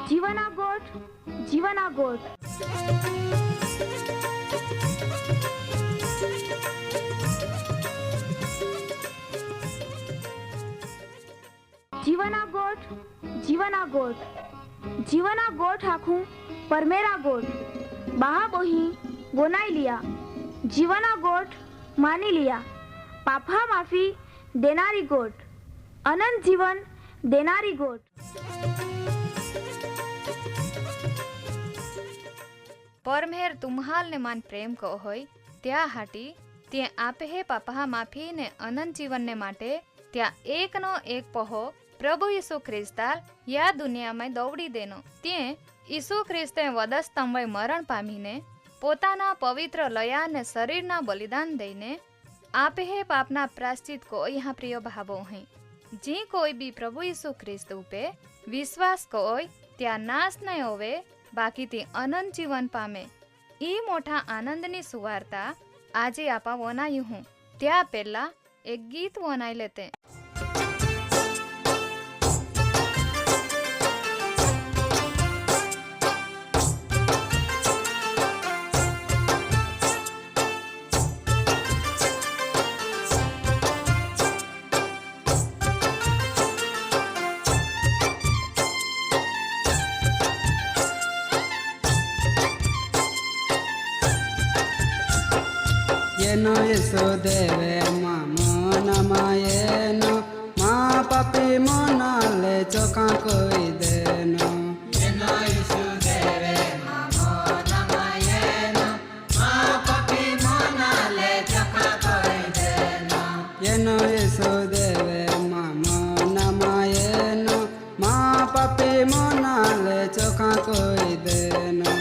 जीवना गोठ जीवना गोठ जीवना गोठ जीवना गोठ जीवना गोठ आखू परमेरा गोठ बहा बोही बोनाई लिया जीवना गोठ मानी लिया पापा माफी देनारी गोठ अनंत जीवन देनारी गोठ। परमेर तुम्हाल ने मान प्रेम को होय त्या हाटी ते आपे हे पापा माफी ने अनंत जीवन ने माटे त्या एक नो एक पहो प्रभु यीशु ख्रिस्ताल या दुनिया में दौड़ी देनो ते यीशु ख्रिस्ते वधस्तंभे मरण पामीने पोताना पवित्र लया ने शरीरना बलिदान दईने आपे हे पापना प्रायश्चित को यहाँ प्रिय भावो है जी कोई भी प्रभु यीशु ख्रिस्त उपे विश्वास कोय त्या नाश नहीं होवे बाकी ते अनंत जीवन पामे। ई मोटा आनंदनी सुवार्ता आजे आपा वनायु हूँ त्या पहला एक गीत वनाई लेते। येनो यीशु देवे मामो नमायेनो मा पापी मोनाले चोका कोई देनो येनो यीशु देवे मामो नमायेनो मा पापी मोनाले चोका कोई देनो येनो यीशु देवे मामो नमायेनो मा पापी मोनाले चोका कोई देनो।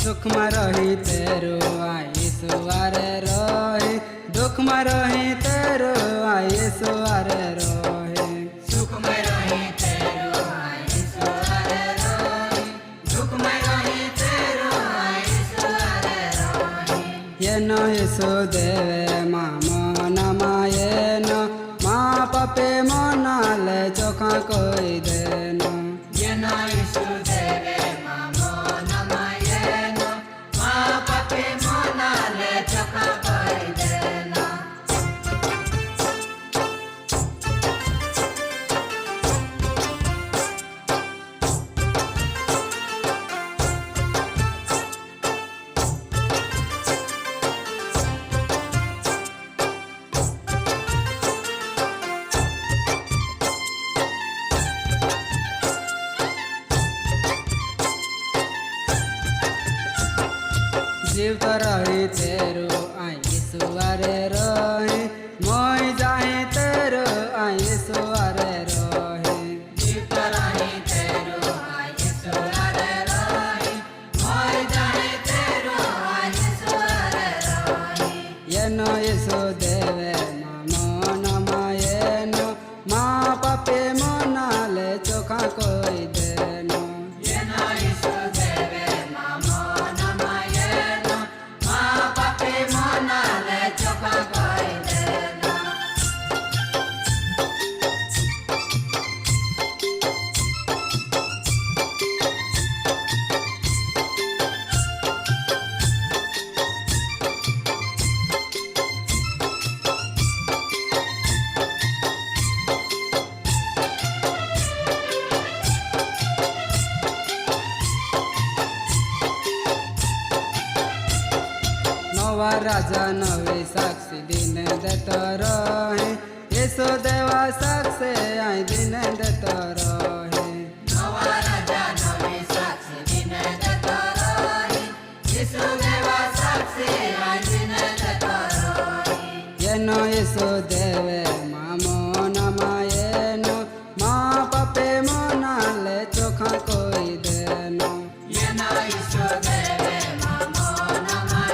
सुख में रही तेरो आई सुवारे रही दुख में रही तेरो आई सुवारे रही सुख में रही तेरो आई सुवारे रही दुख में रही तेरो आई सुवारे रही। येनो यीशु देवे मामो नमायेनो मा पापे मोनाले चोखा कोई देनो येनो यीशु देवे मामो नमायेनो मा पापे मोनाले चोखा कोई देनो। जीव तो रही तेरो आई सुवारे रही मोई जाए तेरो आई सुवारे रही जीव तो रही तेरो आई सुवारे रही मोई जाए तेरो आई सुवारे रही। येनो यीशु देवे मामो नमायेनो मा पापे मोनाले चोखा कोई देनो येनो यीशु देवे मामो नमायेनो मा पापे मोनाले चोखा कोई देनो। नवा राजा नवे साक्षी दिन देतो रहे यीशु देवा साक्षी आई दिन देतो रहे नवा राजा नवे साक्षी दिन देतो रहे यीशु देवा साक्षी आई दिन देतो रहे। येनो यीशु देवे मामो नमायेनो मा पापे मोनाले चोखा कोई देनो येनो यीशु देवे मामो नमायेनो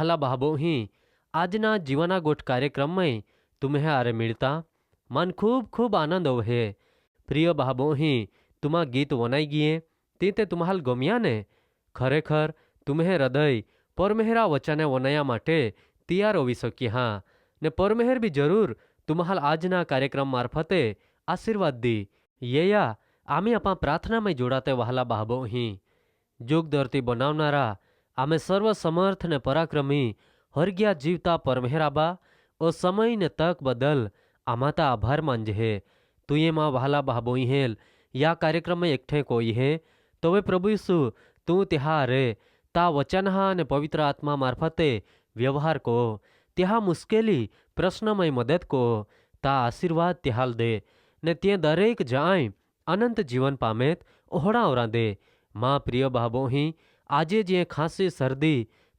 वहाला बाबो ही आजना जीवना गोठ कार्यक्रम में तुम्हें आरे मिलता मन खूब खूब आनंद ओहे। प्रिय बाबो ही तुम्हा गीत वनाई गये ते तुम्हाल गम्या ने खरेखर तुम्हें हृदय परमेहरा वचने वनाया माटे तैयार होवी शकी हाँ ने परमेहर भी जरूर तुम्हाल आजना कार्यक्रम मार्फते आशीर्वाद दी। येया आम्ही आपा प्रार्थना में जोड़ाते वहाला बाबो ही जुग धरती बनावनारा आमे सर्व समर्थ ने पराक्रमी हरग्या जीवता परमेहराबा ओ समय ने तक बदल आमाता आभार मांजे। तुये माँ वहाला बाबोई हेल या कार्यक्रम में एकठे कोई है तो वे प्रभु यीशु तू त्या रे ता वचनहा ने पवित्र आत्मा मार्फते व्यवहार को त्या मुश्केली प्रश्नमय मदद को ता आशीर्वाद त्याल दे ने ते दरेक जाय अनंत जीवन पामेत ओहड़ा ओरा दे। माँ प्रिय बाबो ही आजे जे खांसी सर्दी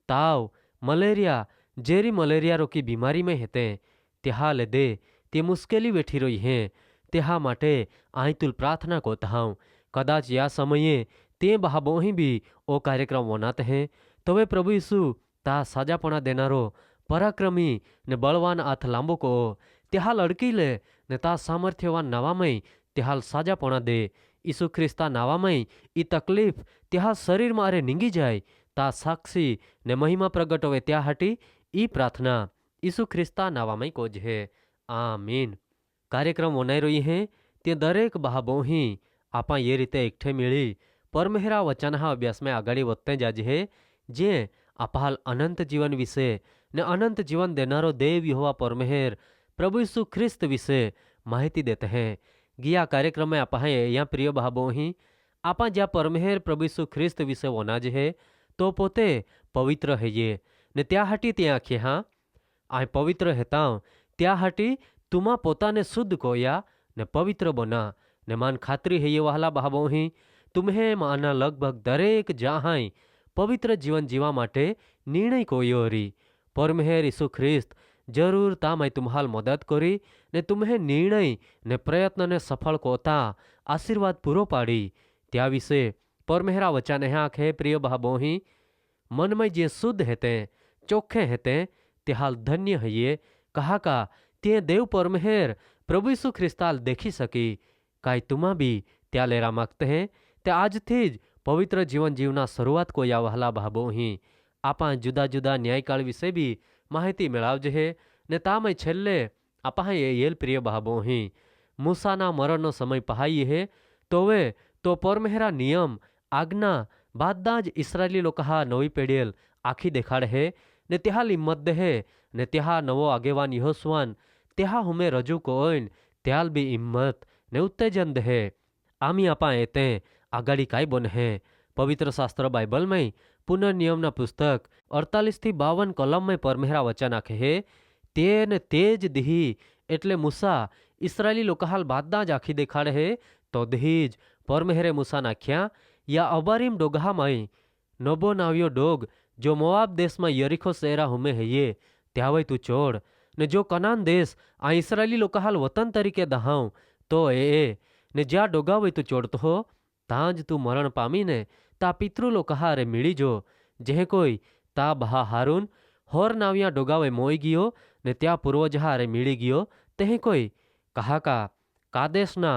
ताव मलेरिया जेरी मलेरिया रोकी बीमारी में हेते त्या ले दे ते मुश्केली वेठी रही हैं त्या माटे आई तुल प्रार्थना को तहाऊँ कदाच या समये ते बाबोही भी ओ कार्यक्रम वनाते हैं तो वे प्रभु यीशु ता साजापणा देनारो पराक्रमी ने बलवान हाथ लांबो को त्याल अड़की ले ने ता सामर्थ्यवान नावामय त्याल साजापणा दे। यीशु ख्रिस्ता नावामय ई तकलीफ त्या शरीर मारे नींगी जाए ता साक्षी ने महिमा प्रगट होवे त्या हटी ई प्रार्थना यीशु ख्रिस्ता नावामय को जे आमीन। कार्यक्रम वनाई रही है ते दरेक बाबो ही आपा ये रीते एकठे मिली परमेहरा वचनहा अभ्यास में आगाड़ी वधते जाजे है जे आपाल अनंत जीवन विषे ने अनंत जीवन देनारो देव यहोवा परमेहर प्रभु यीशु ख्रिस्त विषे माहिती देते हैं। गिया कार्यक्रम में आपा या प्रिय बाबो ही आपा ज्या परमेहर प्रभु यीशु ख्रिस्त विषे वनाज है तो पोते पवित्र है ये ने त्या हटी त्या आखे हाँ आ पवित्र हेता त्या हटी तुमा पोताने शुद्ध कोया ने पवित्र बना ने मान खातरी है ये वहाला बाबो ही तुम्हें माना लगभग दरेक जहां पवित्र जीवन जीवा माटे निर्णय कोयो री परमेहर यीशु ख्रिस्त जरूर तामाय तुम्हाल मदद करी ने तुम्हें निर्णय ने प्रयत्न ने सफल कोता आशीर्वाद पूरो पाड़ी त्या विषे परमेहरा वचन है आखे प्रिय बाबो ही मन में जे शुद्ध हेते चोखे हेते ते हाल धन्य है ये कहा का ते देव परमेहर प्रभु यीशु ख्रिस्ताल देखी सकी काई तुमा भी त्या लेरा मागते हैं ते आज थी ज पवित्र जीवन जीवना शुरुआत को या वहला बाबो ही आपा जुदा जुदा न्यायकाल विषय भी माहिती मेळावजे है ने तामय छेल्ले आपा ये येल प्रिय बाबो ही मूसाना मरणनो समय पहाई है तो वे तो परमेहरा नियम आज्ञा बादाज इस्राएली लोकहा नवी पेढ़ेल आखी देखाड़ है ने त्या हिम्मत दे है ने त्या नवो आगेवान यहोशुआन त्या हुमे रजू कोइन त्याल भी हिम्मत ने उत्तेजन दे है। आमी आपा एते आगाड़ी काय बन है पवित्र शास्त्र बाइबल में पुनर्नियमना पुस्तक 48-52 कलम में परमेहरा वचन आखे है तेन तेज दिही एटले मूसा इस्राएली लोकहाल बादा ज आखी देखाड़े है तो दहीज परमेहरे मूसा नाख्या या अबारीम डोगहा माई नबो नावियो डोग जो मोआब देश में यरीखो शहरा हुमे है ये त्यावई तू चोड़ ने जो कनान देश आ इस्राएली लोकहाल वतन तरीके दहाऊं तो ए ने ज्या डोगावई तू चोड़तो हो तांज तू मरण पामी ने ता पितृ लोकहा रे मिली जो जेह कोई ता बहा हारून होर नाविया डोगावे मोई गियो ने त्या पूर्वजहा रे मिली गियो तेह कोई कहा का कादेशना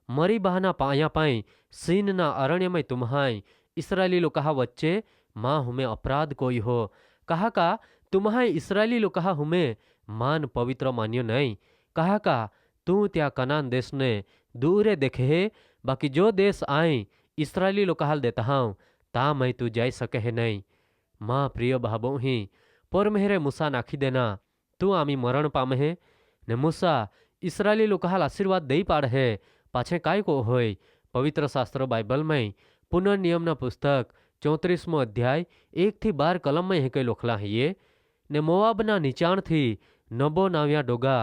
मरी बहाना पाया पाई सीनना अरण्य में तुम्हाई इस्राएली लोकहा वच्चे माँ हुमे अपराध कोई हो कहा का तुम्हाई इस्राएली लोकहा हुमे मान पवित्र मान्यो नहीं कहा का तू त्या कनान देश ने दूरे देखे है बाकी जो देश आई इस्राएली लोकहाल देता हूँ ता मैं तू जाई सके है नहीं। माँ प्रिय बाबो ही परमेहरे मूसा नाखी देना तू आमी मरण पामे है ने मूसा इस्राएली लोकहाल आशीर्वाद दई पाड़ है पाछे काय को होय पवित्र शास्त्र बाइबल में पुनर्नियमना पुस्तक 34मो अध्याय 1-12 कलम में है कई लोखला है ये ने मोआबना नीचाण थी नबो नाव्या डोगा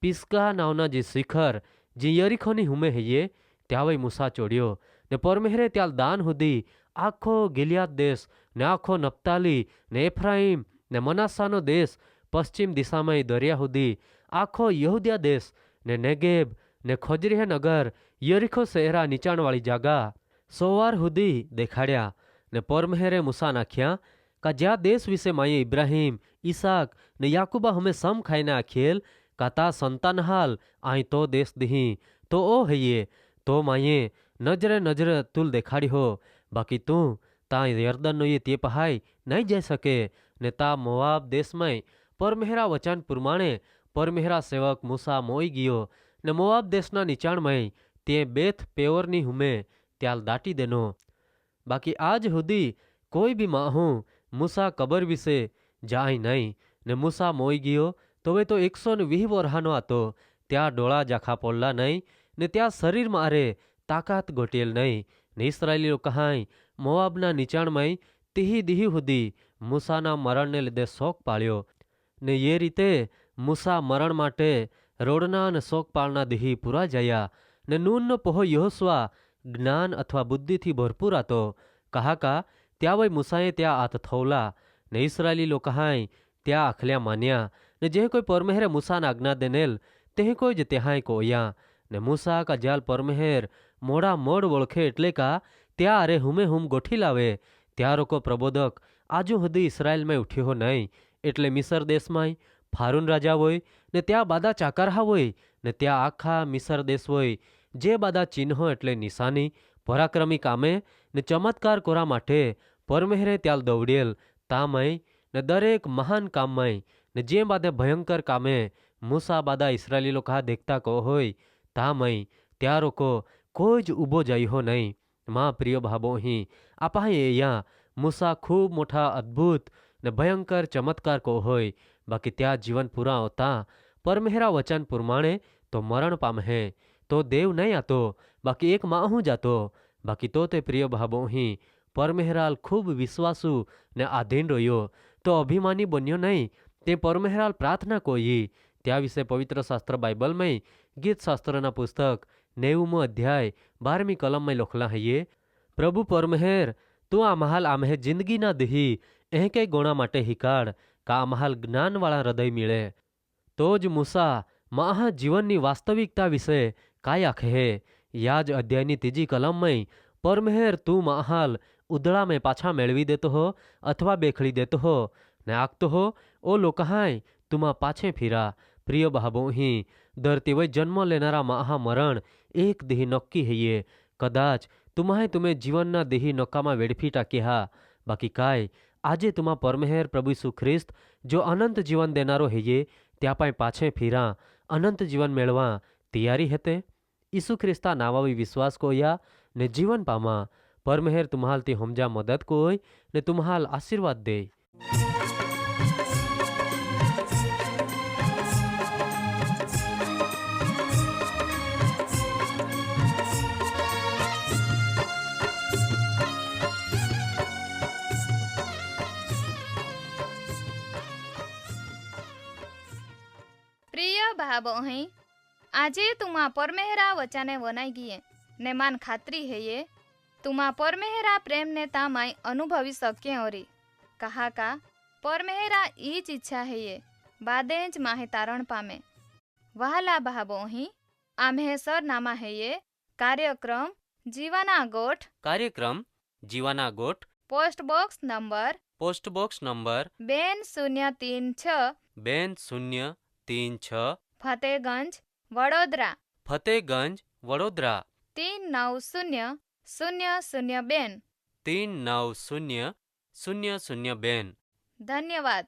पिस्का नावना जे शिखर जे यरीखोनी हुमे है ये त्यावई मूसा चोड़ियो ने परमेहरे त्याल दान हुदी आखो गिलियाद देश ने आखो नप्ताली ने एफ्राइम ने मनासानो देश पश्चिम दिशा में दरिया हुदी आखो यहूदिया देश ने नेगेब ने खोजरीह नगर यरीखो शहरा नीचाण वाली जागा सोवार हुदी देखाड़िया ने परमेहरे मूसा नाख्या का ज्या देश विषय माये इब्राहिम ईसाक ने याकूबा हमें सम खाईने आखेल का ता संतान हाल आई तो देश दिही तो ओ है तो माये नजरे नजरे तुल देखाड़ी हो बाकी तू ता यर्दन नो ये ते पहाई नहीं जा सके ने ता मोआब देश में परमेहरा वचन प्रमाणे परमेहरा सेवक मूसा मोई गयो ने मोआब देशना निचाण में ते बेथ पेवरनी हुमे त्याल दाटी देनो बाकी आज हुदी कोई भी माहू मूसा कबर विશે જાય નહીં ને મૂસા મોઈ ગયો તોવે તો 120 વર્ષનો હતો ત્યાં ડોળા જાખા પોડલા નહીં ને ત્યાં શરીર મારે તાકાત ગોટેલ નહીં ને ઇસરાયેલીઓ કહાય મોઆબના નીચાણમાં તીહી દીહી હુદી મૂસાના મરણને લીધે શોક પાળ્યો ને એ રીતે મૂસા મરણ માટે રોડના અને શોક પાળના દીહી પૂરા જયા ને નૂનનો પહો યહોશવા જ્ઞાન અથવા બુદ્ધિથી ભરપૂર હતો કહાકા ત્યાં વય મૂસાએ ત્યાં આત થવલા ને ઇસરાયેલી લોકાહાય ત્યાં આખલ્યા માન્યા ને જે કોઈ પરમેહરે મૂસાના આજ્ઞા દેનેલ તે કોઈ જ ત્યાંય કોયા ને મૂસા કા જાલ પરમેહેર મોડા મોડ ઓળખે એટલે કા ત્યાં અરે હુમે હુમ ગોઠી લાવે ત્યાં રોકો પ્રબોધક આજુ સુધી ઇસરાયેલમાં ઉઠ્યો નહીં એટલે મિસર દેશમાં ફારૂન રાજા હોય ને ત્યાં બાદા ચાકારહા હોય ને ત્યાં આખા મિસર દેશ હોય જે બાદા ચિહ્નો એટલે નિશાની પરાક્રમી કામે ને ચમત્કાર કોરા માટે પરમેહરે ત્યાં દોડેલ તામય ને દરેક મહાન કામમાં ને જે બાદે ભયંકર કામે મૂસા બાદા ઇસરાયેલી લોકો દેખતા કહો હોય તામય ત્યાં રોકો કોઈ જ ઊભો જઈહો નહીં માં પ્રિય ભાબો અહીં આપાહે અહીંયા મૂસા ખૂબ મોટા અદ્ભુત ને ભયંકર ચમત્કાર કહો હોય બાકી ત્યાં જીવન પૂરા હોતા પરમેહરા વચન પ્રમાણે તો મરણ પામે તો દેવ નહીં આતો બાકી એક માહું જાતો બાકી તો તે પ્રિય ભાબો અહીં પરમેહરાલ ખૂબ વિશ્વાસુ ને આધીન રહ્યો તો અભિમાની બન્યો નહીં તે પરમેહરાલ પ્રાર્થના કોઈ ત્યાં વિશે પવિત્ર શાસ્ત્ર બાઇબલમાં ગીત શાસ્ત્રના પુસ્તક 90મો અધ્યાય 12મી કલમમાં લખલા હૈયે પ્રભુ પરમેહેર તું આ મહાલ આમહે જિંદગીના દહી એ કઈ ગોણા માટે હિકાડ કા આ મહાલ જ્ઞાનવાળા હૃદય મળે તો જ મૂસા મહા જીવનની વાસ્તવિકતા વિશે કાય આખે યા જ અધ્યાયની 3જી કલમમાં પરમેહેર તું મહાલ ઉદળા મેં પાછા મેળવી દેતો હો અથવા બેખડી દેતો હો ને આગતો હો ઓ લોકાહાય તુમા પાછે ફીરા પ્રિય ભાબો અહીં ધરતી વય જન્મ લેનારા મહા મરણ એક દેહી નક્કી હૈયે કદાચ તુમાહે તુમે જીવનના દેહી નકામાં વેડફી ટાક્યા બાકી કાય આજે તુમા પરમેહેર પ્રભુ ઈસુ ખ્રિસ્ત જો અનંત જીવન દેનારો હૈયે ત્યાં પાય પાછે ફીરા અનંત જીવન મેળવા તૈયારી હતે ઈસુ ખ્રિસ્તા નાવાવી વિશ્વાસ કોયા ને જીવન પામા પરમેહેર તુમ્હાલથી હમજા મદદ કોઈ ને તુમ્હાલ આશીર્વાદ દે પ્રિય ભાબો અહીં આજે તુમા પરમેહરા વચાને વનાઈ ગયે ને માન ખાતરી હૈયે तुमा परमेहरा प्रेम ने तामाई अनुभवी सके ओरी कहा का परमेहरा ईच इच्छा है ये बादेज माहे तारण पामे वहला भाबो ही आम्हे सरनामा है ये कार्यक्रम जीवाना गोठ post box number 2036 Fatehganj Vadodara 390002 390002 धन्यवाद।